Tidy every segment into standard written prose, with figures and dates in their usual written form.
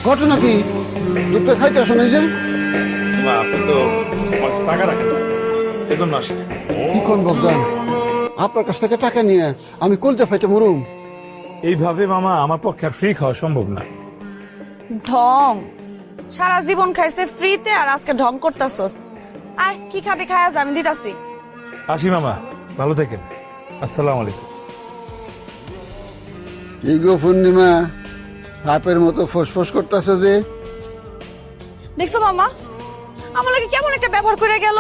ঘটনা কি? দুটো খাইতে আসো না যে? আপনি তো টাকা রাখেন এজন্য আসে। কি কোন বাবজান, আপনার কাছ থেকে টাকা নিয়ে আমি কলতে ফাইতে মরুম? এইভাবে মামা আমার পক্ষে আর ফ্রি খাওয়া সম্ভব না। ঢং সারা জীবন খাইছে ফ্রিতে, আর আজকে ঢং করতাছস। আয় কি খাবি খায়া আমি দিতাছি। আসি মামা, ভালো থাকেন। আসসালামু আলাইকুম। কি গো পূর্ণিমা, সাপের মতো ফোসফোস করতেছ যে? দেখছো মামা, আমার লাগে কেমন একটা ব্যবহার করে গেল।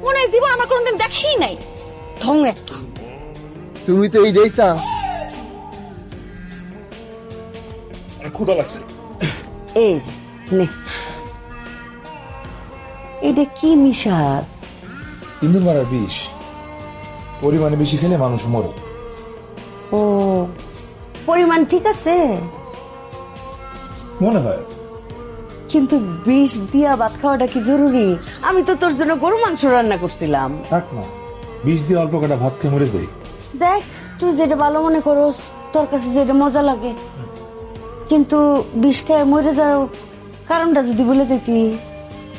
মনে হয় জীবন আমার কোনোদিন দেখেই নাই। ঢং একটা। তুমি তো এই দেইছা। ক্ষুধা লাগছে। এই যে, নে। এটা কি মিশাস? ইন্দুর মারার বিষ পরিমাণে বেশি খেলে মানুষ মরে। ও, পরিমাণ ঠিক আছে, মনে হয়। কিন্তু বিষ দিয়া ভাত খাওয়াটা কি জরুরি? আমি তো তোর জন্য গরু মাংস রান্না করছিলাম। থাক না, বিষ দিয়ে অল্প কটা ভাত খেয়ে মরে যাই। দেখ, তুই যেটা ভালো মনে করস, তোর কাছে যেটা মজা লাগে, কিন্তু বিষ খেয়ে মরে যাওয়ার কারণটা যদি বলে যেতি।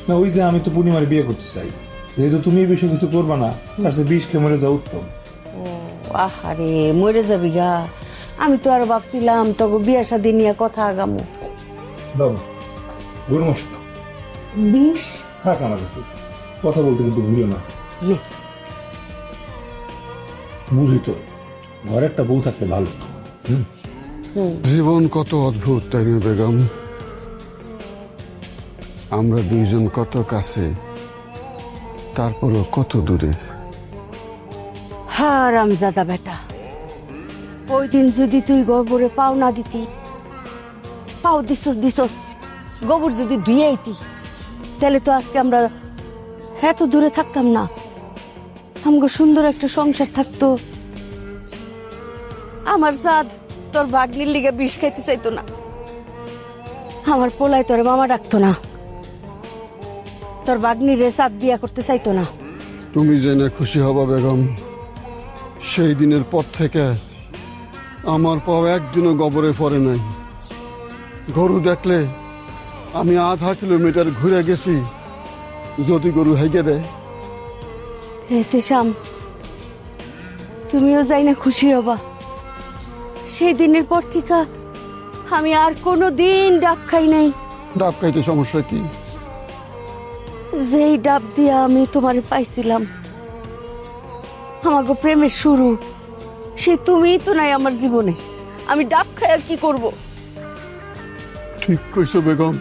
না, ওই যে আমি তো পূর্ণিমার বিয়ে করতে চাই, যেহেতু তুমি এই বিষয়ে কিছু করবা না, তার সাথে বিষ খেয়ে মরে যাওয়া উত্তম। ও আহারে, মরে যাবি গা। আমি তো আরো ভাবছিলাম তোকে বিয়ে শাদী নিয়ে কথা আগামো। দাও গরু মাংস দাও। বিষ থাক আমার কাছে, কথা বলতে কিন্তু ভুলো না। নে। বুঝি তো, ঘরে একটা বউ থাকলে ভালো। জীবন কত অদ্ভুত, তাই না বেগম? আমরা দুইজন কত কাছে, তারপরও কত দূরে। হারামজাদা বেটা, ওই দিন যদি তুই গোবরে পাও না দিতি, পাও দিছস, গোবর যদি ধুয়ে আইতি, তাহলে তো আজকে আমরা এত দূরে থাকতাম না। আমগো সুন্দর একটা সংসার থাকতো। আমার সাদ তোর ভাগ্নির লিগে বিষ খাইতে চাইতো না, আমার পোলাই তোর মামা ডাকতো না, তোর ভাগ্নির সাদ বিয়া করতে চাইতো না। তুমি জেনে খুশি হবা বেগম, সেই দিনের পর থেকে আমার পাও একদিনও গবরে পড়ে নাই। গরু দেখলে আমি আধা কিলোমিটার ঘুরে গেছি, যদি গরু হেগে দেয়। এতে শ্যাম, তুমিও যাই না খুশি হবা। সেই দিনের পর থেকে আমি আর কোনো দিন ডাব খাই নাই। ডাব খাইতে সমস্যা কি? যেই ডাব দিয়া আমি তোমার পাইছিলাম, আমাকে প্রেমের শুরু, সে তুমিই তো নাই আমার জীবনে। আমি ডাব খাই আর কি করব? ঠিক কইছো বেগম,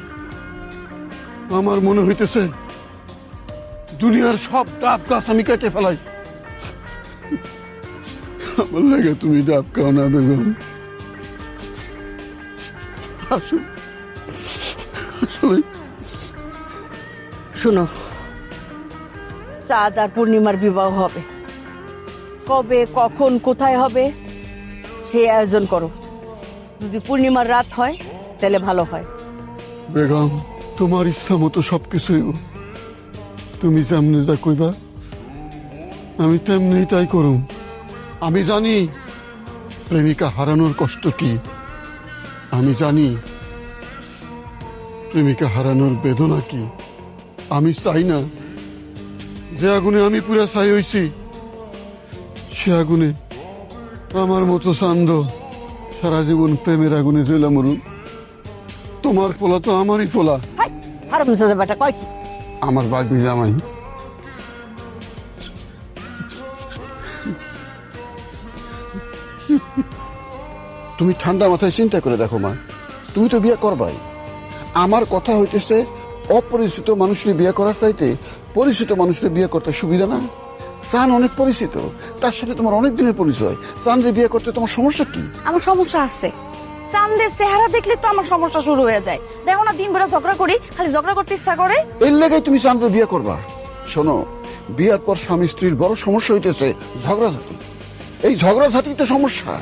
আমার মনে হইতেছে দুনিয়ার সব ডাব গাছ আমি কেটে ফেলাই। আমার লাগে তুমি ডাব খাও না বেগম। আসলে শুনো, সাদ আর পূর্ণিমার বিবাহ হবে, কবে কখন কোথায় হবে সেই আয়োজন করো। যদি পূর্ণিমার রাত হয় তাহলে ভালো হয়। বেগম, তোমার ইচ্ছা মতো সবকিছুই, তুমি যেমনি যা কইবা আমি তেমনি তাই করুম। আমি জানি প্রেমিকা হারানোর কষ্ট কি, আমি জানি প্রেমিকা হারানোর বেদনা কি। আমি চাই না যে আগুনে আমি পুরা ছাই হইছি, সে আগুনে আমার মতো চান্দ সারা জীবন প্রেমের আগুনে জ্বলা মরুন। তোমার পোলা তো আমারই পোলা। হারামজাদা বেটা কয় কি? আমার বাগনি জামাই। তুমি ঠান্ডা মাথায় চিন্তা করে দেখো মা, তুমি তো বিয়ে করবাই। আমার কথা হইতেছে অপরিচিত মানুষের বিয়ে করার চাইতে পরিচিত মানুষের বিয়ে করতে সুবিধা না? চান অনেক পরিচিত, তার সাথে তোমার অনেক দিনের পরিচয়, চাঁদে বিয়ে করতে তোমার সমস্যা কি? আমার সমস্যা আছে, চাঁদের চেহারা দেখলে তো আমার সমস্যা শুরু হয়ে যায়। দেখো না, দিন ভরে ঝগড়া করি, খালি ঝগড়া করতে ইচ্ছা করে। এর লেগে তুমি চাঁদে বিয়ে করবা? শোনো, বিয়ার পর স্বামী স্ত্রীর বড় সমস্যা হইতেছে ঝগড়াঝাটি। এই ঝগড়াঝাটি তো সমস্যা।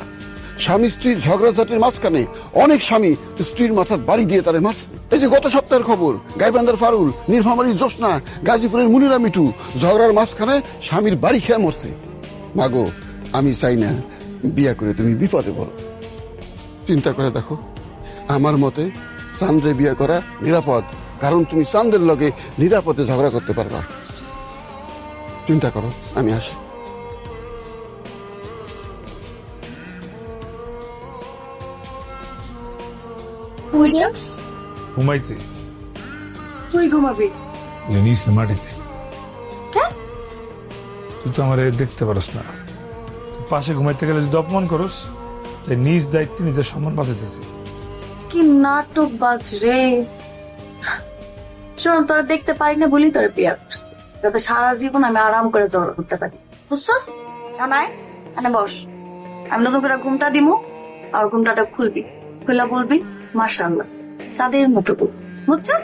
স্বামী স্ত্রীর ঝগড়াঝাটির মাঝখানে অনেক স্বামী স্ত্রীর মাথার বাড়ি দিয়ে তারে মারছে। এই যে গত সপ্তাহের খবর, গাইবান্ধার ফারুল, নীলফামারীর জোসনা, গাজীপুরের মুনিরা মিঠু ঝগড়ার মাঝখানে স্বামীর বাড়ি খেয়ে মরছে। মাগো, আমি চাই না বিয়া করে তুমি বিপদে পড়ো। চিন্তা করে দেখো, আমার মতে চাঁদরে বিয়ে করা নিরাপদ, কারণ তুমি চাঁদের লগে নিরাপদে ঝগড়া করতে পারবা। চিন্তা করো, আমি আসি। ঘুমাইতে তুই ঘুমাবি? নিস মাটিতে। তুই তো আমার দেখতে পারস না, তুই পাশে ঘুমাইতে গেলে যদি অপমান করস, তাই নিজ দায়িত্বে নিজের সম্মান বাঁচাইতেছি। কি নাটক বাজ রে। শোন, তোরা দেখতে পারি না বলি তোরা বিয়ে করছি, যাতে সারা জীবন আমি আরাম করে ঝগড়া করতে পারি, বুঝছস? নাই এনে বস, আমি নতুন করে ঘুমটা দিমু, আর ঘুমটাটা খুলবি, খুলা বলবি মাশাআল্লাহ চাঁদের মতো বউ, বুঝছস?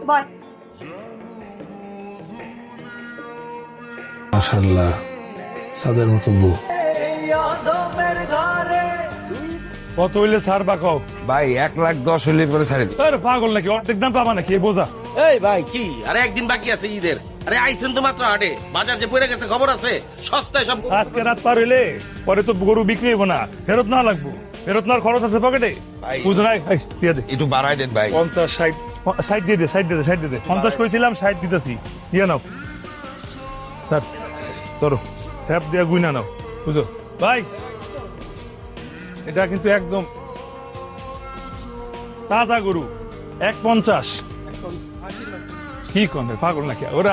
বয়। মাশাআল্লাহ সাদের মতো বউ। কত হইলে সার বা কও? ভাই 1,10,000 হইলে পরে ছাড়ে দিই। আরে পাগল নাকি, অর্ধেক দাম পাবা নাকি? এই বোঝা এই ভাই কি, আরে একদিন বাকি আছে ঈদের, আরে আইছেন তো মাত্র হাটে, বাজার যে পড়ে গেছে খবর আছে, সস্তায় সব। আজকে রাত পার হইলে পরে তো গরু বিক্রি হইব না, ফেরত না লাগবো, ফেরত নেওয়ার খরচ আছে পকেটে, ভাই। বুঝো নাই? দিয়ে দে একটু বাড়াই দেন ভাই। 50, 60, 60 দিয়ে দে, 60 দিয়ে দে, 60 দিয়ে দে। 50 কইছিলাম, 60 দিতেছি, দিয়ে নাও। স্যার ধরো, স্যাপ দিয়ে গুইনা নাও, বুঝো ভাই? এটা কিন্তু একদম তাজা গরু, 150। কি কন ভাই, পাগল নাকি? ওরা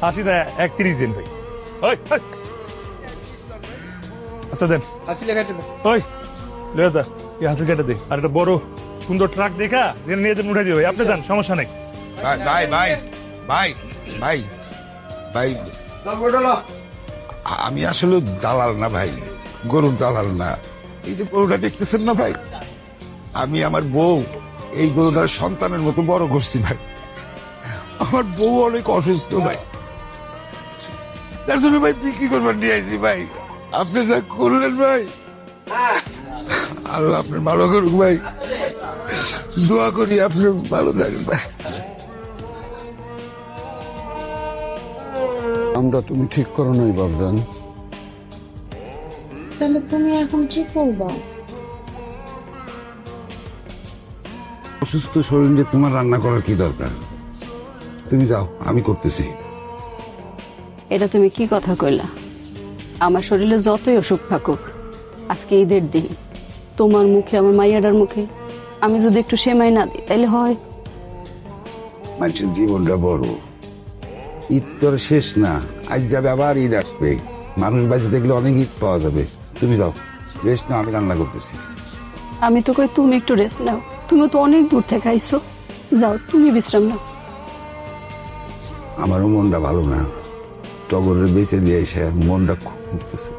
80 না 31 দিন ভাই। ওই ওই। আচ্ছা দেন, ওই লয়ে যা, এই হাতে কেটে দে। আর একটা বড় সুন্দর ট্রাক দেখা যেন নিয়ে যেন উঠে দিও ভাই। আপনি যান, সমস্যা নেই। ভাই ভাই ভাই ভাই ভাই ভাই আমি আসলে দালাল না ভাই, গরুর দালাল না। এই যে গরুটা দেখতেছেন না ভাই, আমি আমার বউ এই গরুটার সন্তানের মতো বড় করছি ভাই। আমার বউ অনেক অসুস্থ ভাই, তার জন্য ভাই বিক্রি করবার নিয়ে আইছি ভাই। আপনি যা করলেন ভাই, আল্লাহ আপনার ভালো করুক ভাই, দোয়া করি আপনি ভালো থাকেন ভাই। আমরা তুমি ঠিক করো নাই বাবজান। তাহলে তুমি এখন কি করবা? অসুস্থ শরীরে তোমার রান্না করার কি দরকার? তুমি যাও, আমি করতেছি। এটা তুমি কি কথা কইলা? আমার শরীরে যতই অসুখ থাকুক, আজকে ঈদের দিন, তোমার মুখে আমার মাইয়াটার মুখে আমি যদি একটু সেমাই না দিই তাহলে হয়? মানুষের জীবনটা বড়, ঈদ তো আর শেষ না, আজ যাবে আবার ঈদ আসবে, মানুষ বাঁচে দেখলে অনেক ঈদ পাওয়া যাবে। তুমি যাও, রেস্ট নাও, আমি রান্না করতেছি। আমি তো কই তুমি একটু রেস্ট নাও, তুমি তো অনেক দূর থেকে আইছো, যাও তুমি বিশ্রাম নাও। আমারও মনটা ভালো না, টগরের বেঁচে দিয়ে এসে মনটা খুব উঠতেছে।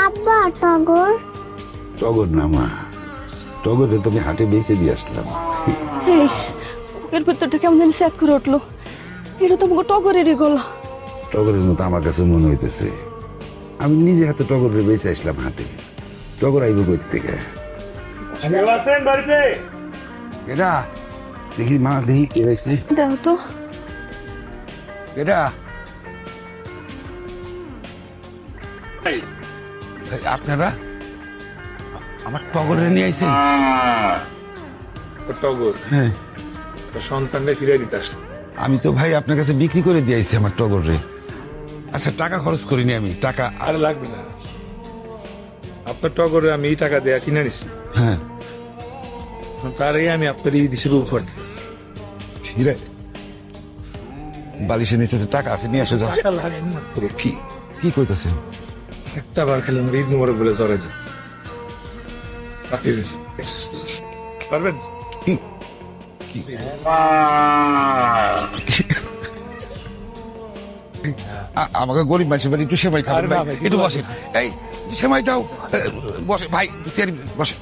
আব্বা টগর টগর না মা, টগরে তুমি হাটে বেঁচে দিয়ে আসলাম। এই বুকের ভেতরটা কেমন জানি স্যাত করে উঠলো, এটা তো আমাকে টগরেরই গলা। টগরের মতো আমার কাছে মনে হইতেছে, আমি নিজে হাতে টগরের বেঁচে আসলাম হাটে। টগর আইব কই থেকে? কেউ আছেন বাড়িতে? এরা দেখি মা, দেখি কে রয়েছে। দাও তো। এরা আপনারা আমার টগরে নিয়ে আইছেন? টগর হ্যাঁ, সন্তানকে ফিরে দিতে আসলে। আমি তো ভাই আপনার কাছে বিক্রি করে দিয়েছি আমার টগরে। আচ্ছা, টাকা খরচ করিনি আমি, টাকা আরে লাগবে না, আপনার টগরে আমি এই টাকা দেয়া কিনে নিছি, হ্যাঁ তারই আমি আপনার ঈদ হিসেবে উপহার দিতেছি। হিরে বালিশের নিচে যে টাকা আছে নিয়ে আসো, যাও। টাকা লাগবে না তোর। কি কি কইতাছেন? একটা বার খেলে আমার ঈদ মোবারক বলে জ্বরে যায়। পাঠিয়ে দিয়েছি। পারবেন? কি কি আমাকে গরিব মানুষের বাড়ি একটু সেমাই খাবেন আরে না ভাই, ভাই, একটু কিছু বসেন। এই সেমাই দাও, বসে ভাই, চেয়ারে বসে।